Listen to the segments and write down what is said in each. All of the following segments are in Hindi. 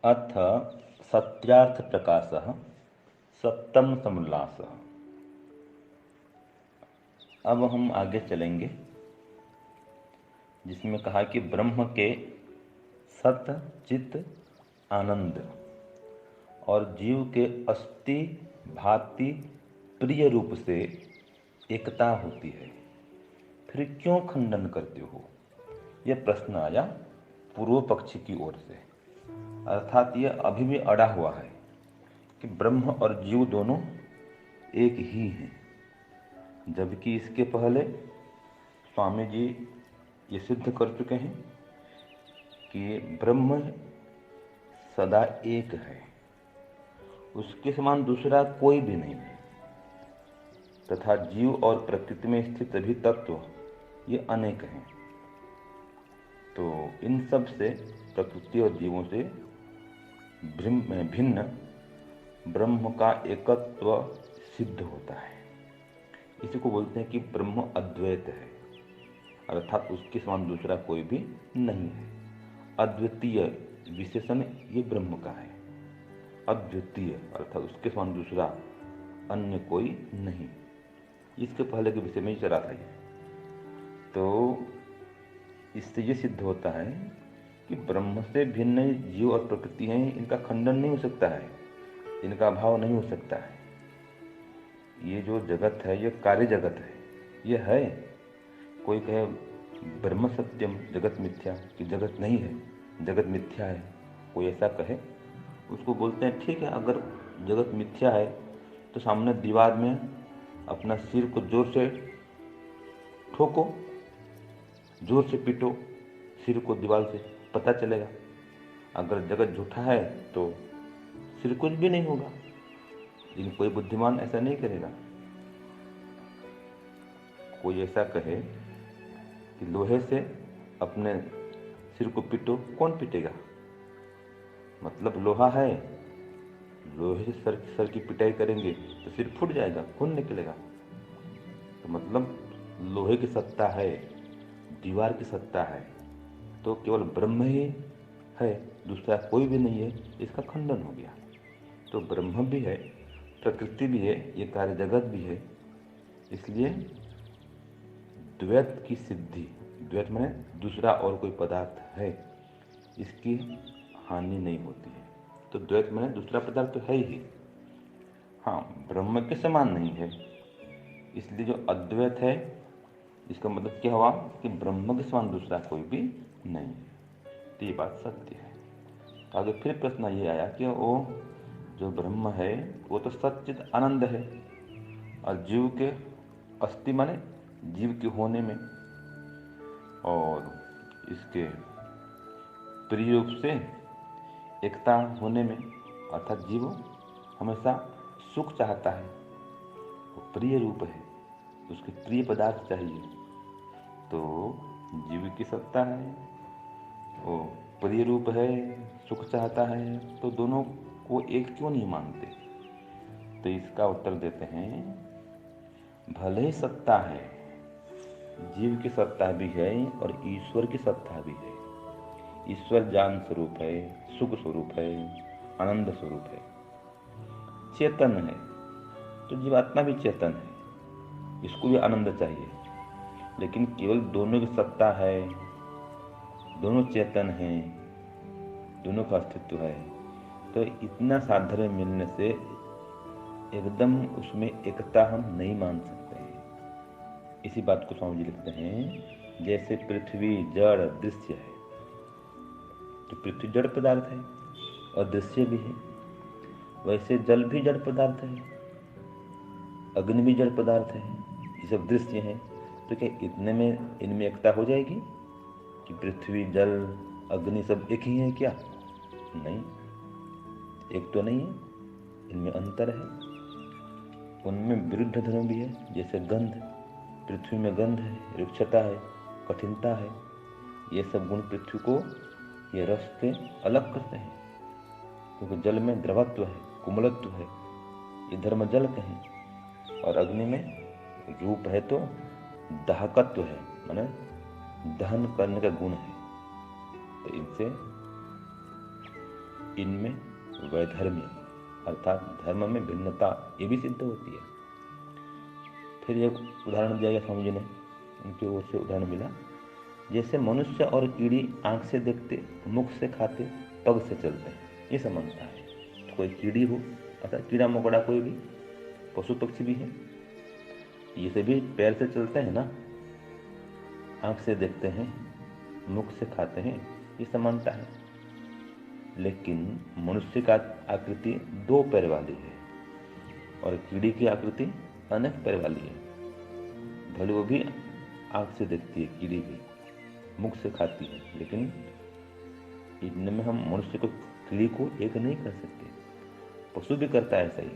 अथ सत्यार्थ प्रकाशः सप्तम समोल्लासः। अब हम आगे चलेंगे, जिसमें कहा कि ब्रह्म के सत चित आनंद और जीव के अस्थि भांति प्रिय रूप से एकता होती है, फिर क्यों खंडन करते हो? यह प्रश्न आया पूर्व पक्षी की ओर से। अर्थात यह अभी भी अड़ा हुआ है कि ब्रह्म और जीव दोनों एक ही हैं, जबकि इसके पहले स्वामी जी ये सिद्ध कर चुके हैं कि ब्रह्म सदा एक है, उसके समान दूसरा कोई भी नहीं है, तथा जीव और प्रकृति में स्थित सभी तत्व ये अनेक हैं। तो इन सब से, प्रकृति और जीवों से भिन्न ब्रह्म का एकत्व सिद्ध होता है। इसी को बोलते हैं कि ब्रह्म अद्वैत है, अर्थात उसके समान दूसरा कोई भी नहीं है। अद्वितीय विशेषण ये ब्रह्म का है। अद्वितीय अर्थात उसके समान दूसरा अन्य कोई नहीं। इसके पहले के विषय में ही चला था ये। तो इससे ये सिद्ध होता है कि ब्रह्म से भिन्न जीव और प्रकृति हैं, इनका खंडन नहीं हो सकता है, इनका अभाव नहीं हो सकता है। ये जो जगत है ये कार्य जगत है, ये है। कोई कहे ब्रह्म सत्यम जगत मिथ्या, कि जगत नहीं है, जगत मिथ्या है, कोई ऐसा कहे, उसको बोलते हैं ठीक है, अगर जगत मिथ्या है तो सामने दीवार में अपना सिर को जोर से ठोको, जोर से पीटो सिर को दीवार से, पता चलेगा। अगर जगत झूठा है तो सिर कुछ भी नहीं होगा, लेकिन कोई बुद्धिमान ऐसा नहीं करेगा। कोई ऐसा कहे कि लोहे से अपने सिर को पीटो, कौन पीटेगा? मतलब लोहा है, लोहे से सर की पिटाई करेंगे तो सिर फूट जाएगा, खून निकलेगा। तो मतलब लोहे की सत्ता है, दीवार की सत्ता है, तो केवल ब्रह्म ही है, दूसरा कोई भी नहीं है, इसका खंडन हो गया। तो ब्रह्म भी है, प्रकृति भी है, ये कार्य जगत भी है, इसलिए द्वैत की सिद्धि, द्वैत माने दूसरा और कोई पदार्थ है, इसकी हानि नहीं होती है। तो द्वैत माने दूसरा पदार्थ तो है ही, हाँ ब्रह्म के समान नहीं है। इसलिए जो अद्वैत है, इसका मतलब क्या हुआ कि ब्रह्म के समान दूसरा कोई भी नहीं है। तो ये बात सत्य है। तो आगे फिर प्रश्न ये आया कि वो जो ब्रह्म है वो तो सच्चित आनंद है, और जीव के अस्थि माने जीव के होने में और इसके प्रिय रूप से एकता होने में, अर्थात जीव हमेशा सुख चाहता है, वो प्रिय रूप है, उसके प्रिय पदार्थ चाहिए। तो जीव की सत्ता है, वो प्रिय रूप है, सुख चाहता है, तो दोनों को एक क्यों नहीं मानते? तो इसका उत्तर देते हैं, भले ही सत्ता है, जीव की सत्ता भी है और ईश्वर की सत्ता भी है। ईश्वर ज्ञान स्वरूप है, सुख स्वरूप है, आनंद स्वरूप है, चेतन है। तो जीवात्मा भी चेतन है, इसको भी आनंद चाहिए, लेकिन केवल दोनों की सत्ता है, दोनों चेतन हैं, दोनों का अस्तित्व है, तो इतना साधर्म्य मिलने से एकदम उसमें एकता हम नहीं मान सकते हैं। इसी बात को स्वामी जी लिखते हैं, जैसे पृथ्वी जड़ दृश्य है, तो पृथ्वी जड़ पदार्थ है और दृश्य भी है, वैसे जल भी जड़ पदार्थ है, अग्नि भी जड़ पदार्थ है, ये सब दृश्य हैं। तो क्या इतने में इनमें एकता हो जाएगी कि पृथ्वी जल अग्नि सब एक ही है क्या? नहीं, एक तो नहीं है, इनमें अंतर है। उनमें विरुद्ध धर्म भी है, जैसे गंध, पृथ्वी में गंध है, रुक्षता है, कठिनता है, ये सब गुण पृथ्वी को ये रस से अलग करते हैं, क्योंकि जल में द्रवत्व है, कुमलत्व है, ये धर्म जल के हैं। और अग्नि में रूप है तो दाहकत्व है, माने दहन करने का गुण है। तो इनसे इनमें वैधर्म्य अर्थात धर्म में भिन्नता ये भी सिद्ध होती है। फिर एक उदाहरण दिया गया स्वामी जी ने, उनकी ओर से उदाहरण मिला, जैसे मनुष्य और कीड़ी आंख से देखते, मुख से खाते, पग से चलते हैं, ये समानता है। तो कोई कीड़ी हो अर्थात कीड़ा मकोड़ा कोई भी पशु पक्षी भी है, ये सभी पैर से चलते हैं ना, आंख से देखते हैं, मुख से खाते हैं, ये समानता है। लेकिन मनुष्य का आकृति 2 पैर वाली है और कीड़ी की आकृति अनेक पैर वाली है। भले वो भी आंख से देखती है, कीड़ी भी मुख से खाती है, लेकिन इनमें हम मनुष्य को कीड़ी को एक नहीं कर सकते। पशु भी करता है ऐसा ही,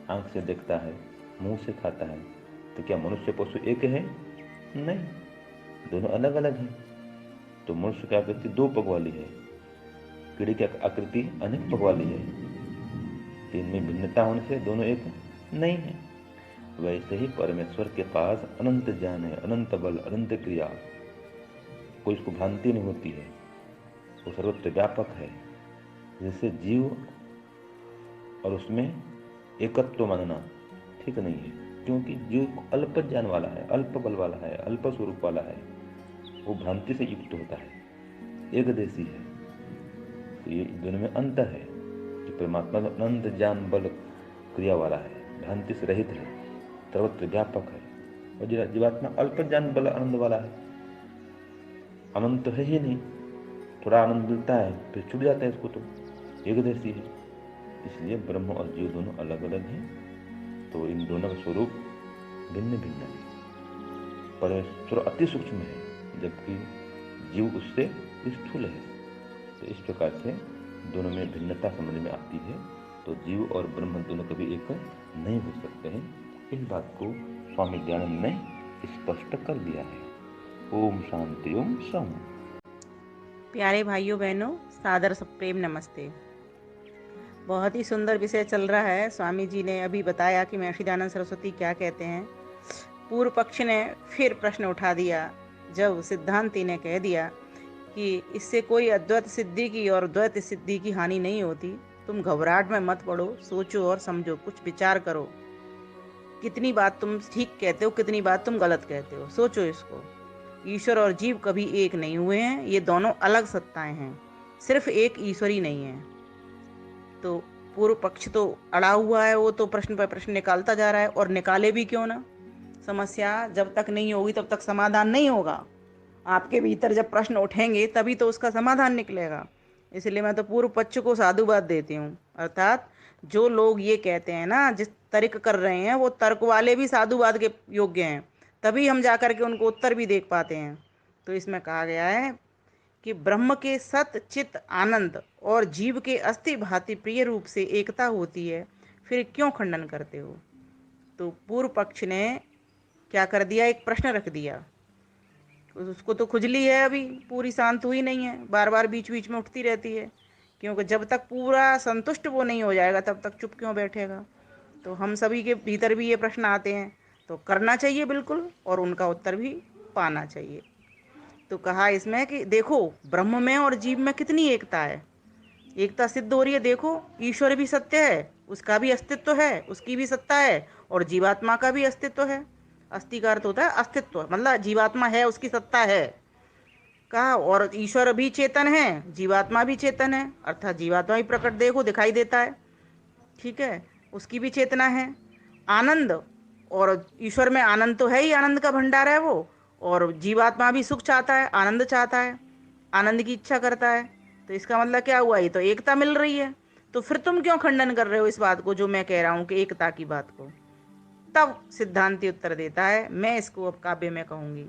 आंख से देखता है, मुंह से खाता है। तो क्या मनुष्य पशु एक है? नहीं, दोनों अलग अलग हैं। तो मनुष्य की आकृति 2 पग वाली है, कीड़ी की आकृति अनेक पग वाली है। इनमें भिन्नता होने से दोनों एक नहीं है। वैसे ही परमेश्वर के पास अनंत ज्ञान है, अनंत बल, अनंत क्रिया, कोई उसको भ्रांति नहीं होती है, वो सर्वत्र व्यापक है। जैसे जीव और उसमें एकत्व मानना ठीक नहीं है, क्योंकि जीव अल्प ज्ञान वाला है, अल्प बल वाला है, अल्प स्वरूप वाला है, वो भ्रांति से युक्त होता है, एकदेशी है। तो ये दोनों में अंतर है कि परमात्मा अनंत ज्ञान बल क्रिया वाला है, भ्रांति से रहित है, सर्वत्र व्यापक है, और जीवात्मा अल्प ज्ञान बल आनंद वाला है, अनंत है ही नहीं, थोड़ा आनंद मिलता है फिर छूट जाता है, इसको तो एकदेशी है। इसलिए ब्रह्म और जीव दोनों अलग अलग हैं। तो इन दोनों का स्वरूप भिन्न भिन्न है। परमेश्वर अति सूक्ष्म है जबकि जीव उससे स्थूल है। तो इस प्रकार से दोनों में भिन्नता समझ में आती है। तो जीव और ब्रह्म दोनों कभी एक नहीं हो सकते हैं। इस बात को स्वामी दयानंद ने स्पष्ट कर दिया है। ओम शांति ओम सम। प्यारे भाइयों बहनों, सादर प्रेम नमस्ते। बहुत ही सुंदर विषय चल रहा है। स्वामी जी ने अभी बताया कि महर्षि दयानंद सरस्वती क्या कहते हैं। पूर्व पक्ष ने फिर प्रश्न उठा दिया जब सिद्धांती ने कह दिया कि इससे कोई अद्वैत सिद्धि की और द्वैत सिद्धि की हानि नहीं होती। तुम घबराहट में मत पड़ो, सोचो और समझो, कुछ विचार करो। कितनी बात तुम ठीक कहते हो, कितनी बात तुम गलत कहते हो, सोचो इसको। ईश्वर और जीव कभी एक नहीं हुए हैं, ये दोनों अलग सत्ताएं हैं, सिर्फ एक ईश्वर ही नहीं है। तो पूर्व पक्ष तो अड़ा हुआ है, वो तो प्रश्न पर प्रश्न निकालता जा रहा है, और निकाले भी क्यों ना। समस्या जब तक नहीं होगी तब तक समाधान नहीं होगा। आपके भीतर जब प्रश्न उठेंगे तभी तो उसका समाधान निकलेगा। इसलिए मैं तो पूर्व पक्ष को साधुवाद देती हूँ। अर्थात जो लोग ये कहते हैं ना, जिस तर्क कर रहे हैं, वो तर्क वाले भी साधुवाद के योग्य हैं, तभी हम जाकर के उनको उत्तर भी देख पाते हैं। तो इसमें कहा गया है कि ब्रह्म के सत चित आनंद और जीव के अस्थि भांति प्रिय रूप से एकता होती है, फिर क्यों खंडन करते हो। तो पूर्व पक्ष ने क्या कर दिया, एक प्रश्न रख दिया। उसको तो खुजली है, अभी पूरी शांत हुई नहीं है, बार बार बीच बीच में उठती रहती है, क्योंकि जब तक पूरा संतुष्ट वो नहीं हो जाएगा तब तक चुप क्यों बैठेगा। तो हम सभी के भीतर भी ये प्रश्न आते हैं, तो करना चाहिए बिल्कुल, और उनका उत्तर भी पाना चाहिए। तो कहा इसमें कि देखो, ब्रह्म में और जीव में कितनी एकता है, एकता सिद्ध हो रही है। देखो, ईश्वर भी सत्य है, उसका भी अस्तित्व है, उसकी भी सत्ता है, और जीवात्मा का भी अस्तित्व है। अस्थि का अर्थ होता है अस्तित्व, मतलब जीवात्मा है, उसकी सत्ता है। कहा और ईश्वर भी चेतन है, जीवात्मा भी चेतन है, अर्थात जीवात्मा भी प्रकट देखो दिखाई देता है, ठीक है, उसकी भी चेतना है। आनंद, और ईश्वर में आनंद तो है ही, आनंद का भंडार है वो। और जीवात्मा भी सुख चाहता है, आनंद चाहता है, आनंद की इच्छा करता है। तो इसका मतलब क्या हुआ, ये तो एकता मिल रही है। तो फिर तुम क्यों खंडन कर रहे हो इस बात को, जो मैं कह रहा हूं कि एकता की बात को। तब सिद्धांति उत्तर देता है, मैं इसको अब काव्य में कहूंगी।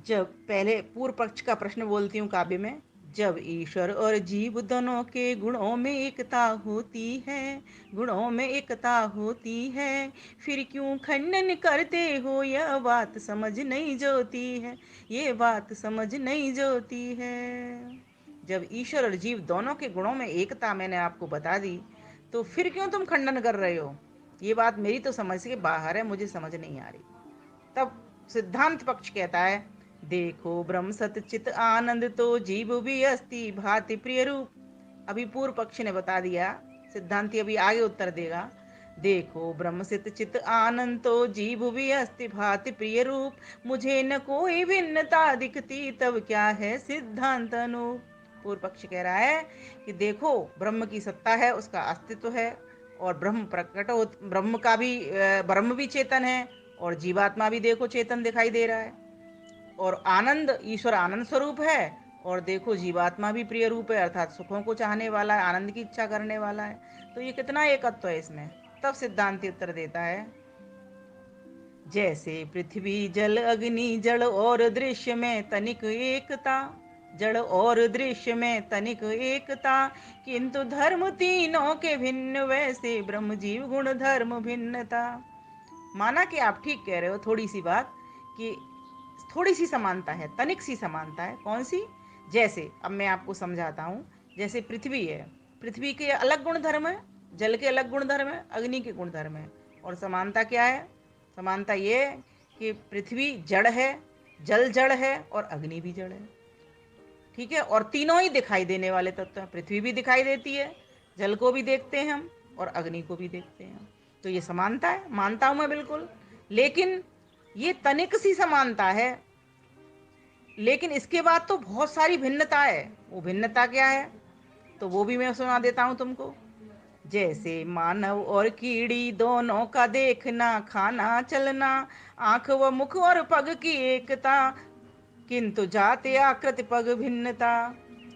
जब पहले पूर्व पक्ष का प्रश्न बोलती हूँ काव्य में। जब ईश्वर और जीव दोनों के गुणों में एकता होती है, गुणों में एकता होती है, फिर क्यों खंडन करते हो, यह बात समझ नहीं जोती है, ये बात समझ नहीं जोती है। जब ईश्वर और जीव दोनों के गुणों में एकता मैंने आपको बता दी, तो फिर क्यों तुम खंडन कर रहे हो। ये बात मेरी तो समझ के बाहर है, मुझे समझ नहीं आ रही। तब सिद्धांत पक्ष कहता है, देखो ब्रह्म सत चित आनंद तो जीव भी अस्ति भाति प्रिय रूप। अभी पूर्व पक्ष ने बता दिया, सिद्धांती अभी आगे उत्तर देगा। देखो ब्रह्म सित चित आनंद तो जीव भी अस्ति भाति प्रिय रूप, मुझे न कोई भिन्नता दिखती तब क्या है सिद्धांत अनूप। पूर्व पक्ष कह रहा है कि देखो ब्रह्म की सत्ता है, उसका अस्तित्व है, और ब्रह्म का भी ब्रह्म भी चेतन है, और जीवात्मा भी देखो चेतन दिखाई दे रहा है, और आनंद ईश्वर आनंद स्वरूप है, और देखो जीवात्मा भी प्रिय रूप है, अर्थात सुखों को चाहने वाला है, आनंद की इच्छा करने वाला है। तो ये कितना एकत्व है इसमें। तब सिद्धांति उत्तर देता है, जैसे पृथ्वी जल अग्नि जड़ और दृश्य में तनिक एकता, जड़ और दृश्य में तनिक एकता, किंतु धर्म तीनों के भिन्न वैसे ब्रह्म जीव गुण धर्म भिन्नता। माना कि आप ठीक कह रहे हो, थोड़ी सी बात कि थोड़ी सी समानता है, तनिक सी समानता है। कौन सी? जैसे अब मैं आपको समझाता हूँ। जैसे पृथ्वी है, पृथ्वी के अलग गुण धर्म है, जल के अलग गुण धर्म है, अग्नि के गुण धर्म है, और समानता क्या है? समानता ये है कि पृथ्वी जड़ है, जल जड़ है, और अग्नि भी जड़ है। ठीक है, और तीनों ही दिखाई देने वाले तत्व हैं। पृथ्वी भी दिखाई देती है, जल को भी देखते हैं हम, और अग्नि को भी देखते हैं। तो ये समानता है, मानता हूं मैं बिल्कुल। लेकिन ये तनिक सी समानता है, लेकिन इसके बाद तो बहुत सारी भिन्नता है। वो भिन्नता क्या है? तो वो भी मैं सुना देता हूं तुमको। जैसे मानव और कीड़ी दोनों का देखना, खाना चलना, आंख व मुख और पग की एकता, किंतु जाति आकृति पग भिन्नता।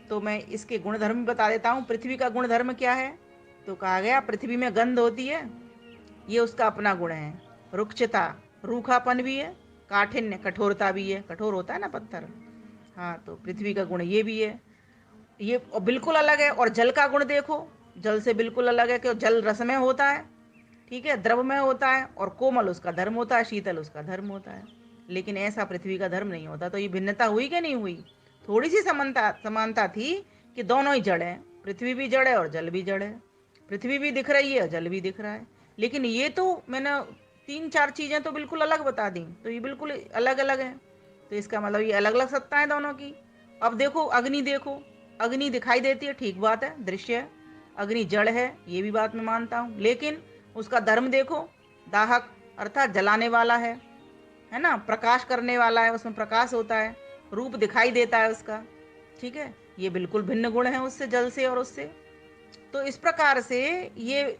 तो मैं इसके गुणधर्म बता देता हूँ। पृथ्वी का गुणधर्म क्या है? तो कहा गया पृथ्वी में गंध होती है, ये उसका अपना गुण है। रुक्षता, रूखापन भी है, काठिन्य, कठोरता भी है, कठोर होता है ना पत्थर। हाँ, तो पृथ्वी का गुण ये भी है, ये बिल्कुल अलग है। और जल का गुण देखो, जल से बिल्कुल अलग है कि जल रसमय होता है, ठीक है, द्रवमय होता है, और कोमल उसका धर्म होता है, शीतल उसका धर्म होता है। लेकिन ऐसा पृथ्वी का धर्म नहीं होता। तो ये भिन्नता हुई कि नहीं हुई? थोड़ी सी समानता समानता थी कि दोनों ही जड़ है, पृथ्वी भी जड़ है और जल भी जड़ है। पृथ्वी भी दिख रही है और जल भी दिख रहा है। लेकिन ये तो मैंने तीन चार चीजें तो बिल्कुल अलग बता दी, तो ये बिल्कुल अलग अलग है। तो इसका मतलब ये अलग अलग सत्ता है दोनों की। अब देखो अग्नि, देखो अग्नि दिखाई देती है, ठीक बात है, दृश्य है। अग्नि जड़ है, ये भी बात मैं मानता हूँ। लेकिन उसका धर्म देखो, दाहक अर्थात जलाने वाला है ना, प्रकाश करने वाला है, उसमें प्रकाश होता है, रूप दिखाई देता है उसका। ठीक है, ये बिल्कुल भिन्न गुण है उससे, जल से और उससे। तो इस प्रकार से ये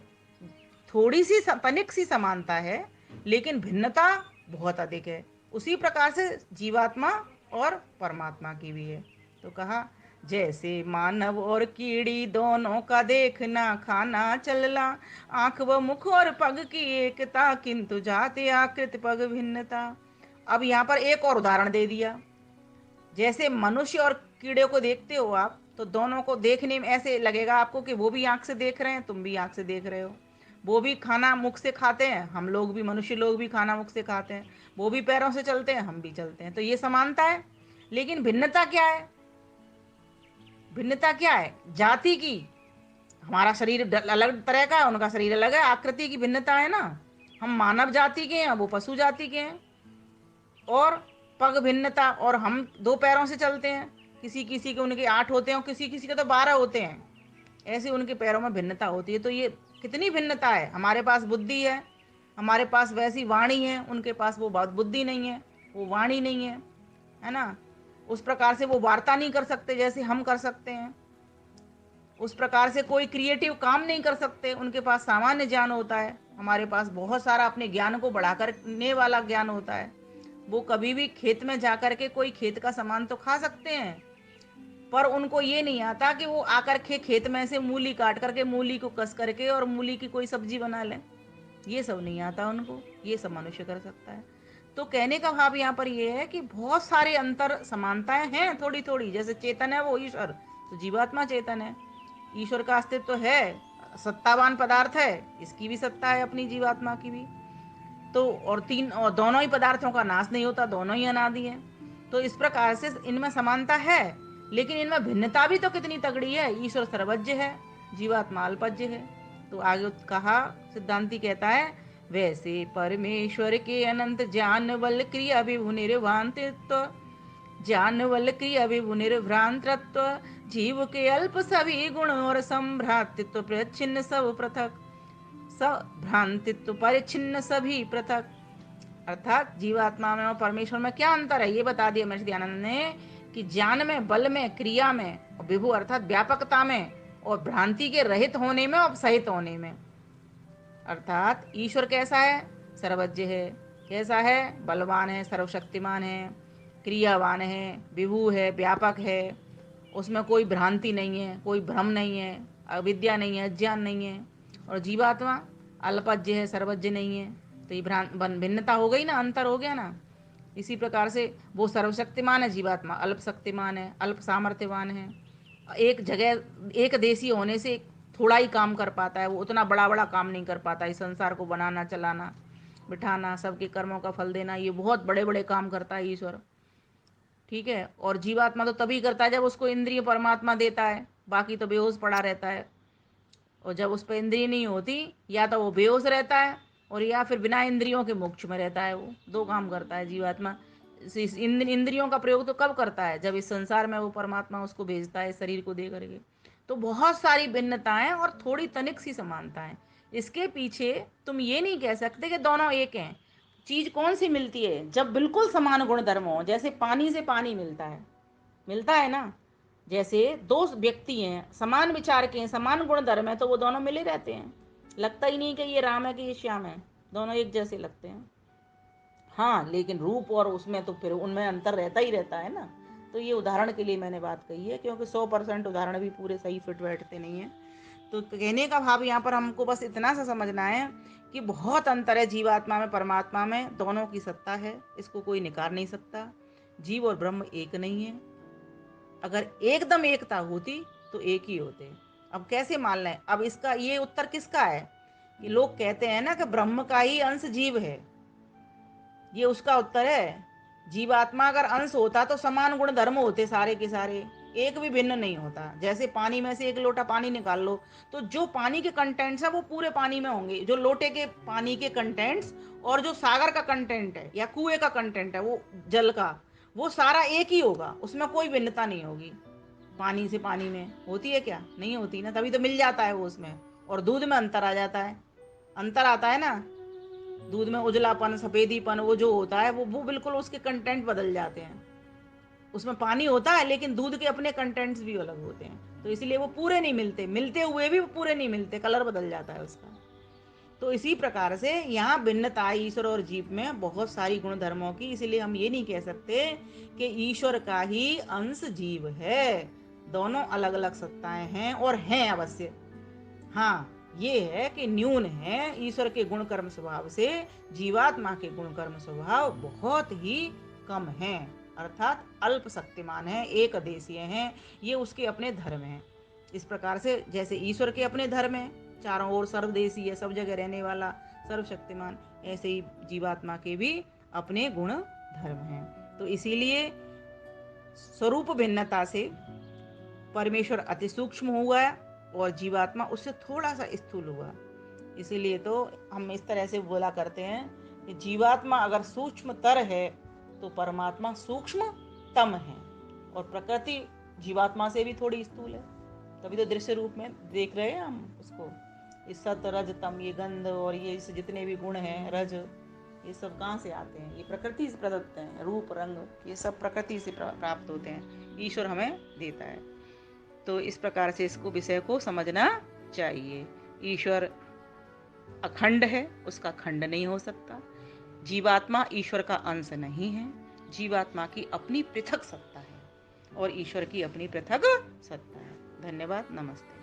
थोड़ी सी तनिक सी समानता है, लेकिन भिन्नता बहुत अधिक है। उसी प्रकार से जीवात्मा और परमात्मा की भी है। तो कहा, जैसे मानव और कीड़ी दोनों का देखना, खाना चलना, आंख व मुख और पग की एकता, किंतु जाति आकृति पग भिन्नता। अब यहाँ पर एक और उदाहरण दे दिया। जैसे मनुष्य और कीड़े को देखते हो आप, तो दोनों को देखने में ऐसे लगेगा आपको कि वो भी आंख से देख रहे हैं, तुम भी आंख से देख रहे हो। वो भी खाना मुख से खाते हैं, हम लोग भी, मनुष्य लोग भी खाना मुख से खाते हैं। वो भी पैरों से चलते हैं, हम भी चलते हैं। तो ये समानता है। लेकिन भिन्नता क्या है? भिन्नता क्या है? जाति की। हमारा शरीर अलग तरह का है, उनका शरीर अलग है, आकृति की भिन्नता है ना। हम मानव जाति के हैं, वो पशु जाति के हैं। और पग भिन्नता, और हम दो पैरों से चलते हैं। किसी किसी के उनके 8 होते हैं, और किसी किसी के तो 12 होते हैं। ऐसे उनके पैरों में भिन्नता होती है। तो ये कितनी भिन्नता है। हमारे पास बुद्धि है, हमारे पास वैसी वाणी है, उनके पास वो बात बुद्धि नहीं है, वो वाणी नहीं है ना। उस प्रकार से वो वार्ता नहीं कर सकते जैसे हम कर सकते हैं। उस प्रकार से कोई क्रिएटिव काम नहीं कर सकते। उनके पास सामान्य ज्ञान होता है, हमारे पास बहुत सारा अपने ज्ञान को बढ़ा करने वाला ज्ञान होता है। वो कभी भी खेत में जाकर के कोई खेत का सामान तो खा सकते हैं, पर उनको ये नहीं आता कि वो आकर के खेत में से मूली काट करके, मूली को कस करके और मूली की कोई सब्जी बना लें। ये सब नहीं आता उनको, ये सब मनुष्य कर सकता है। तो कहने का भाव यहाँ पर ये है कि बहुत सारे अंतर समानताएं हैं थोड़ी थोड़ी। जैसे चेतन है वो ईश्वर, तो जीवात्मा चेतन है, ईश्वर का अस्तित्व है, सत्तावान पदार्थ है, इसकी भी सत्ता है अपनी जीवात्मा की भी। तो और दोनों ही पदार्थों का नाश नहीं होता, दोनों ही अनादि हैं। तो इस प्रकार से इनमें समानता है, लेकिन इनमें भिन्नता भी तो कितनी तगड़ी है। ईश्वर सर्वज्ञ है, जीवात्मा अल्पज्ञ है। तो आगे कहा, सिद्धांति कहता है, वैसे परमेश्वर के अनंत ज्ञान बल क्रिया विभु निर्वांतित्व, ज्ञान बल की अभिभु निर्भ्रांतत्व, जीव के अल्प सभी गुण और संभ्रांतित्व, प्रच्छिन्न सब पृथक, भ्रांतित्व परिच्छिन्न सभी पृथक। अर्थात जीवात्मा में और परमेश्वर में क्या अंतर है ये बता दिया महर्षि दयानंद ने, कि ज्ञान में, बल में, क्रिया में, विभु अर्थात व्यापकता में, और भ्रांति के रहित होने में और सहित होने में। अर्थात ईश्वर कैसा है? सर्वज्ञ है। कैसा है? बलवान है, सर्वशक्तिमान है, क्रियावान है, विभु है, व्यापक है। उसमें कोई भ्रांति नहीं है, कोई भ्रम नहीं है, अविद्या नहीं है, अज्ञान नहीं है। और जीवात्मा अल्पज्ञ है, सर्वज्ञ नहीं है। तो ये भिन्नता हो गई ना, अंतर हो गया ना। इसी प्रकार से वो सर्वशक्तिमान है, जीवात्मा अल्प शक्तिमान है, अल्प सामर्थ्यवान है। एक जगह एक देशी होने से थोड़ा ही काम कर पाता है, वो उतना बड़ा बड़ा काम नहीं कर पाता। इस संसार को बनाना, चलाना, बिठाना, सबके कर्मों का फल देना, ये बहुत बड़े बड़े काम करता है ईश्वर। ठीक है। और जीवात्मा तो तभी करता है जब उसको इंद्रिय परमात्मा देता है, बाकी तो बेहोश पड़ा रहता है। और जब उस पर इंद्रिय नहीं होती, या तो वो बेहोश रहता है, और या फिर बिना इंद्रियों के मोक्ष में रहता है। वो दो काम करता है जीवात्मा। इंद्रियों का प्रयोग तो कब करता है? जब इस संसार में वो परमात्मा उसको भेजता है शरीर को दे करके। तो बहुत सारी भिन्नताएं और थोड़ी तनिक सी समानताएं। इसके पीछे तुम ये नहीं कह सकते कि दोनों एक हैं। चीज कौन सी मिलती है? जब बिल्कुल समान गुण धर्म हो, जैसे पानी से पानी मिलता है ना। जैसे दो व्यक्ति हैं, समान विचार के हैं, समान गुण धर्म है, तो वो दोनों मिले रहते हैं। लगता ही नहीं कि ये राम है कि ये श्याम है, दोनों एक जैसे लगते हैं। हाँ, लेकिन रूप और उसमें तो फिर उनमें अंतर रहता ही रहता है ना। तो ये उदाहरण के लिए मैंने बात कही है, क्योंकि 100% उदाहरण भी पूरे सही फिट बैठते नहीं है। तो कहने का भाव यहाँ पर हमको बस इतना सा समझना है कि बहुत अंतर है जीवात्मा में, परमात्मा में। दोनों की सत्ता है, इसको कोई निकार नहीं सकता। जीव और ब्रह्म एक नहीं है। अगर एकदम एकता होती तो एक ही होते। अब कैसे मान लें? अब इसका ये उत्तर किसका है? कि लोग कहते हैं ना कि ब्रह्म का ही अंश जीव है, ये उसका उत्तर है। जीवात्मा अगर अंश होता तो समान गुण धर्म होते सारे के सारे, एक भी भिन्न नहीं होता। जैसे पानी में से एक लोटा पानी निकाल लो, तो जो पानी के कंटेंट्स है वो पूरे पानी में होंगे। जो लोटे के पानी के कंटेंट्स और जो सागर का कंटेंट है या कुएं का कंटेंट है, वो जल का, वो सारा एक ही होगा, उसमें कोई भिन्नता नहीं होगी। पानी से पानी में होती है क्या? नहीं होती ना, तभी तो मिल जाता है वो उसमें। और दूध में अंतर आ जाता है, अंतर आता है ना। दूध में उजलापन, सफेदीपन वो जो होता है, वो बिल्कुल उसके कंटेंट बदल जाते हैं। उसमें पानी होता है लेकिन दूध के अपने कंटेंट्स भी अलग होते हैं। तो इसीलिए वो पूरे नहीं मिलते, मिलते हुए भी वो पूरे नहीं मिलते, कलर बदल जाता है उसका। तो इसी प्रकार से यहाँ भिन्नता है ईश्वर और जीव में, बहुत सारी गुण धर्मों की। इसीलिए हम ये नहीं कह सकते कि ईश्वर का ही अंश जीव है। दोनों अलग अलग सत्ताएं हैं, और हैं अवश्य। हाँ, ये है कि न्यून है ईश्वर के गुण कर्म स्वभाव से, जीवात्मा के गुण कर्म स्वभाव बहुत ही कम है। अर्थात अल्प शक्तिमान है, एक देशीय हैं, ये उसके अपने धर्म हैं। इस प्रकार से जैसे ईश्वर के अपने धर्म हैं, चारों ओर सर्वदेशीय, सब जगह रहने वाला, सर्वशक्तिमान, ऐसे ही जीवात्मा के भी अपने गुण धर्म हैं। तो इसीलिए स्वरूप भिन्नता से परमेश्वर अति सूक्ष्म हुआ और जीवात्मा उससे थोड़ा सा स्थूल हुआ। इसीलिए तो हम इस तरह से बोला करते हैं कि जीवात्मा अगर सूक्ष्मतर है तो परमात्मा सूक्ष्मतम है। और प्रकृति जीवात्मा से भी थोड़ी स्थूल है, तभी तो दृश्य रूप में देख रहे हैं हम उसको। इस सत रज तम, ये गंध और ये इस जितने भी गुण हैं, रज, ये सब कहाँ से आते हैं? ये प्रकृति से प्रदत्त हैं। रूप, रंग, ये सब प्रकृति से प्राप्त होते हैं, ईश्वर हमें देता है। तो इस प्रकार से इसको विषय को समझना चाहिए। ईश्वर अखंड है, उसका खंड नहीं हो सकता। जीवात्मा ईश्वर का अंश नहीं है। जीवात्मा की अपनी पृथक सत्ता है और ईश्वर की अपनी पृथक सत्ता है। धन्यवाद, नमस्ते।